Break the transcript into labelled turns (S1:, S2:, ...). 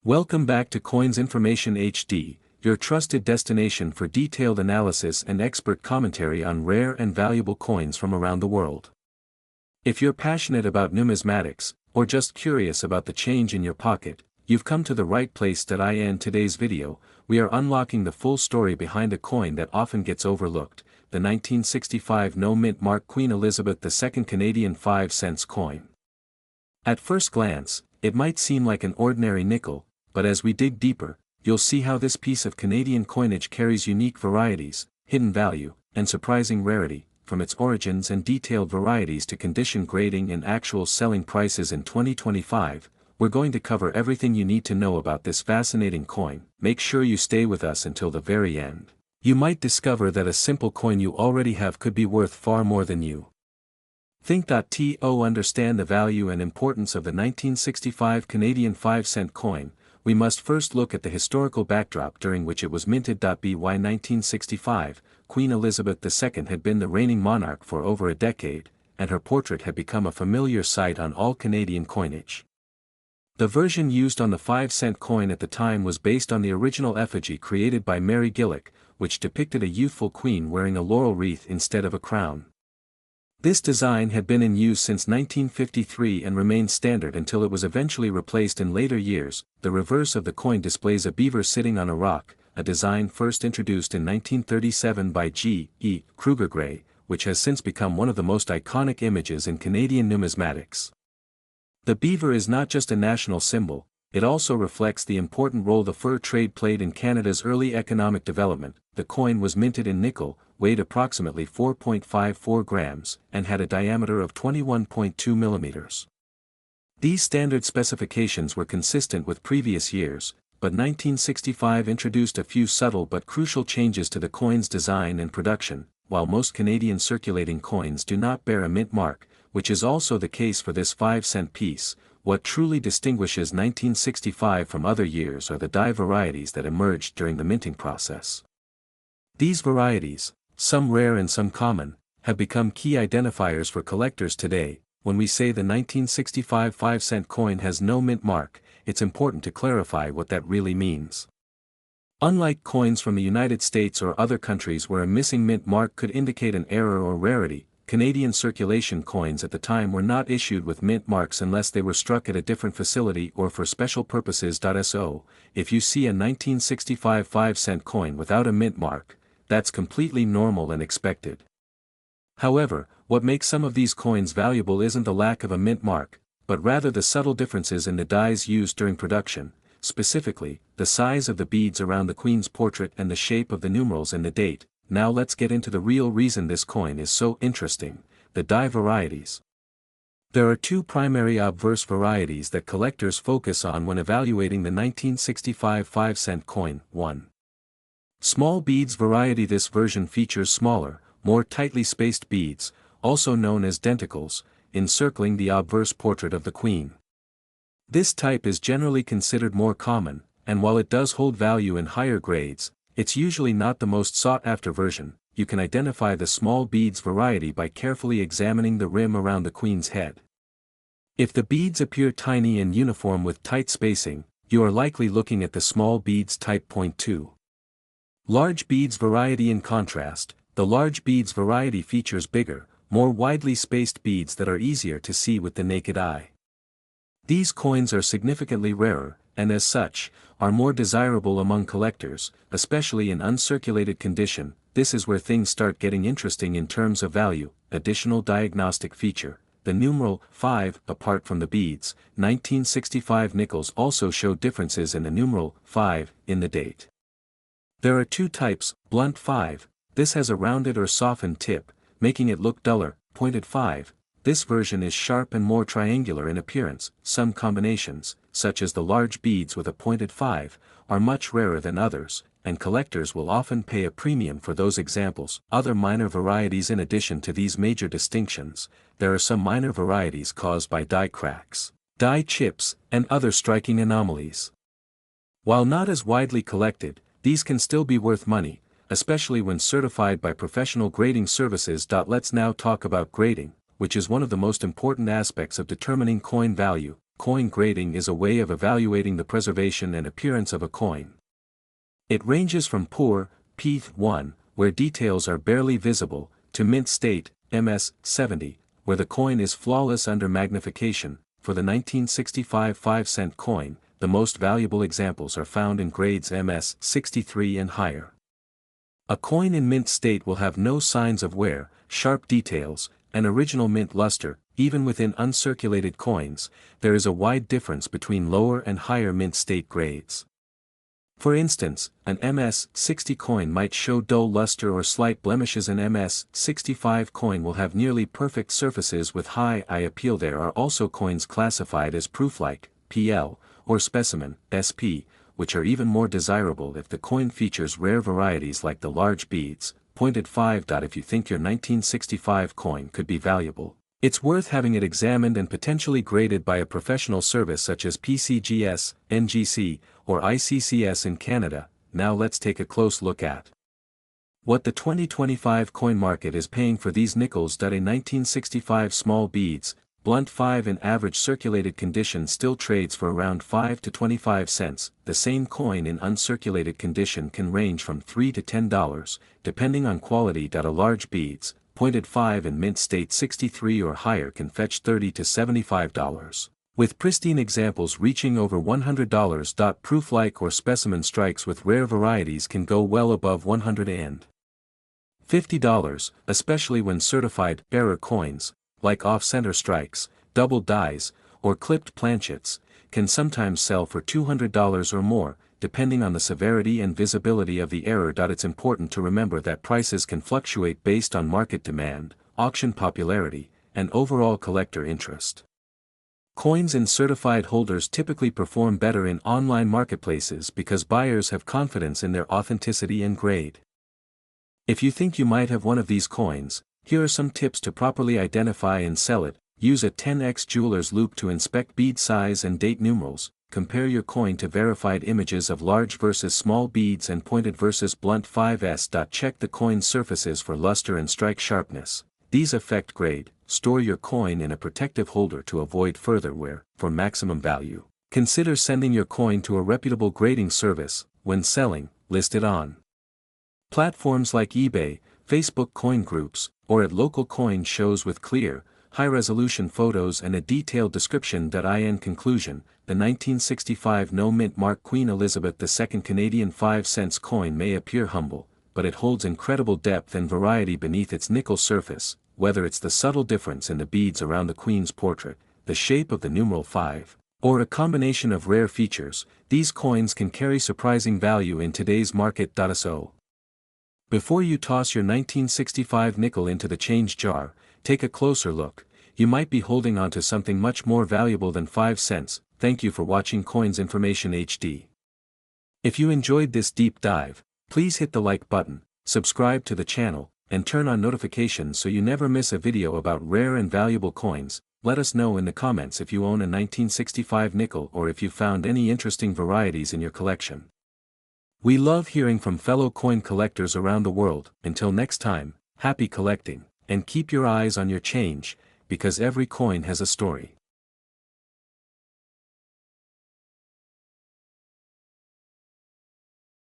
S1: Welcome back to Coins Information HD, your trusted destination for detailed analysis and expert commentary on rare and valuable coins from around the world. If you're passionate about numismatics, or just curious about the change in your pocket, you've come to the right place. In today's video, we are unlocking the full story behind a coin that often gets overlooked, the 1965 no-mint mark Queen Elizabeth II Canadian 5-cents coin. At first glance, it might seem like an ordinary nickel, but as we dig deeper, you'll see how this piece of Canadian coinage carries unique varieties, hidden value, and surprising rarity, from its origins and detailed varieties to condition grading and actual selling prices in 2025. We're going to cover everything you need to know about this fascinating coin. Make sure you stay with us until the very end. You might discover that a simple coin you already have could be worth far more than you think. Understand the value and importance of the 1965 Canadian 5-cent coin. We must first look at the historical backdrop during which it was minted. By 1965, Queen Elizabeth II had been the reigning monarch for over a decade, and her portrait had become a familiar sight on all Canadian coinage. The version used on the 5-cent coin at the time was based on the original effigy created by Mary Gillick, which depicted a youthful queen wearing a laurel wreath instead of a crown. This design had been in use since 1953 and remained standard until it was eventually replaced in later years. The reverse of the coin displays a beaver sitting on a rock, a design first introduced in 1937 by G. E. Kruger Gray, which has since become one of the most iconic images in Canadian numismatics. The beaver is not just a national symbol, it also reflects the important role the fur trade played in Canada's early economic development. The coin was minted in nickel, weighed approximately 4.54 grams, and had a diameter of 21.2 millimeters. These standard specifications were consistent with previous years, but 1965 introduced a few subtle but crucial changes to the coin's design and production. While most Canadian circulating coins do not bear a mint mark, which is also the case for this 5-cent piece, what truly distinguishes 1965 from other years are the die varieties that emerged during the minting process. These varieties, some rare and some common, have become key identifiers for collectors today. When we say the 1965 5-cent coin has no mint mark, it's important to clarify what that really means. Unlike coins from the United States or other countries where a missing mint mark could indicate an error or rarity, Canadian circulation coins at the time were not issued with mint marks unless they were struck at a different facility or for special purposes. So, if you see a 1965 5-cent coin without a mint mark, that's completely normal and expected. However, what makes some of these coins valuable isn't the lack of a mint mark, but rather the subtle differences in the dies used during production, specifically, the size of the beads around the Queen's portrait and the shape of the numerals in the date. Now let's get into the real reason this coin is so interesting: the die varieties. There are two primary obverse varieties that collectors focus on when evaluating the 1965 5-cent coin. 1. Small beads variety. This version features smaller, more tightly spaced beads, also known as denticles, encircling the obverse portrait of the Queen. This type is generally considered more common, and while it does hold value in higher grades, it's usually not the most sought-after version. You can identify the small beads variety by carefully examining the rim around the Queen's head. If the beads appear tiny and uniform with tight spacing, you are likely looking at the small beads type. 2. Large beads variety. In contrast, the large beads variety features bigger, more widely spaced beads that are easier to see with the naked eye. These coins are significantly rarer, and as such, are more desirable among collectors, especially in uncirculated condition. This is where things start getting interesting in terms of value. Additional diagnostic feature: the numeral 5. Apart from the beads, 1965 nickels also show differences in the numeral 5 in the date. There are two types: blunt 5. This has a rounded or softened tip, making it look duller. Pointed 5. This version is sharp and more triangular in appearance. Some combinations, such as the large beads with a pointed 5, are much rarer than others, and collectors will often pay a premium for those examples. Other minor varieties. In addition to these major distinctions, there are some minor varieties caused by die cracks, die chips, and other striking anomalies. While not as widely collected, these can still be worth money, especially when certified by professional grading services. Let's now talk about grading, which is one of the most important aspects of determining coin value. coin grading is a way of evaluating the preservation and appearance of a coin. It ranges from poor, P1, where details are barely visible, to mint state, MS70, where the coin is flawless under magnification. For the 1965 5-cent coin, the most valuable examples are found in grades MS63 and higher. A coin in mint state will have no signs of wear, sharp details, and original mint luster. Even within uncirculated coins, there is a wide difference between lower and higher mint state grades. For instance, an MS60 coin might show dull luster or slight blemishes. An MS65 coin will have nearly perfect surfaces with high eye appeal. There are also coins classified as proof-like, PL, or specimen, SP, which are even more desirable if the coin features rare varieties like the large beads, pointed 5. If you think your 1965 coin could be valuable, it's worth having it examined and potentially graded by a professional service such as PCGS, NGC, or ICCS in Canada. Now let's take a close look at what the 2025 coin market is paying for these nickels. A 1965 small beads, blunt 5 in average circulated condition still trades for around 5 to 25 cents. The same coin in uncirculated condition can range from $3 to $10, depending on quality. A large beads, pointed 5 in mint state 63 or higher can fetch $30 to $75. With pristine examples reaching over $100. Proof-like or specimen strikes with rare varieties can go well above $100 and $50, especially when certified error coins, like off-center strikes, double dies, or clipped planchets, can sometimes sell for $200 or more, depending on the severity and visibility of the error. It's important to remember that prices can fluctuate based on market demand, auction popularity, and overall collector interest. Coins in certified holders typically perform better in online marketplaces because buyers have confidence in their authenticity and grade. If you think you might have one of these coins, here are some tips to properly identify and sell it. Use a 10x jeweler's loupe to inspect bead size and date numerals. Compare your coin to verified images of large versus small beads and pointed versus blunt 5s. Check the coin's surfaces for luster and strike sharpness. These affect grade. Store your coin in a protective holder to avoid further wear. For maximum value, consider sending your coin to a reputable grading service. When selling, list it on platforms like eBay, Facebook coin groups, or at local coin shows with clear, high-resolution photos and a detailed description. In conclusion, the 1965 no-mint mark Queen Elizabeth II Canadian 5-cent coin may appear humble, but it holds incredible depth and variety beneath its nickel surface. Whether it's the subtle difference in the beads around the Queen's portrait, the shape of the numeral 5, or a combination of rare features, these coins can carry surprising value in today's market. So, before you toss your 1965 nickel into the change jar, take a closer look. You might be holding on to something much more valuable than 5 cents. Thank you for watching Coins Information HD. If you enjoyed this deep dive, please hit the like button, subscribe to the channel, and turn on notifications so you never miss a video about rare and valuable coins. Let us know in the comments if you own a 1965 nickel or if you found any interesting varieties in your collection. We love hearing from fellow coin collectors around the world. Until next time, happy collecting, and keep your eyes on your change, because every coin has a story.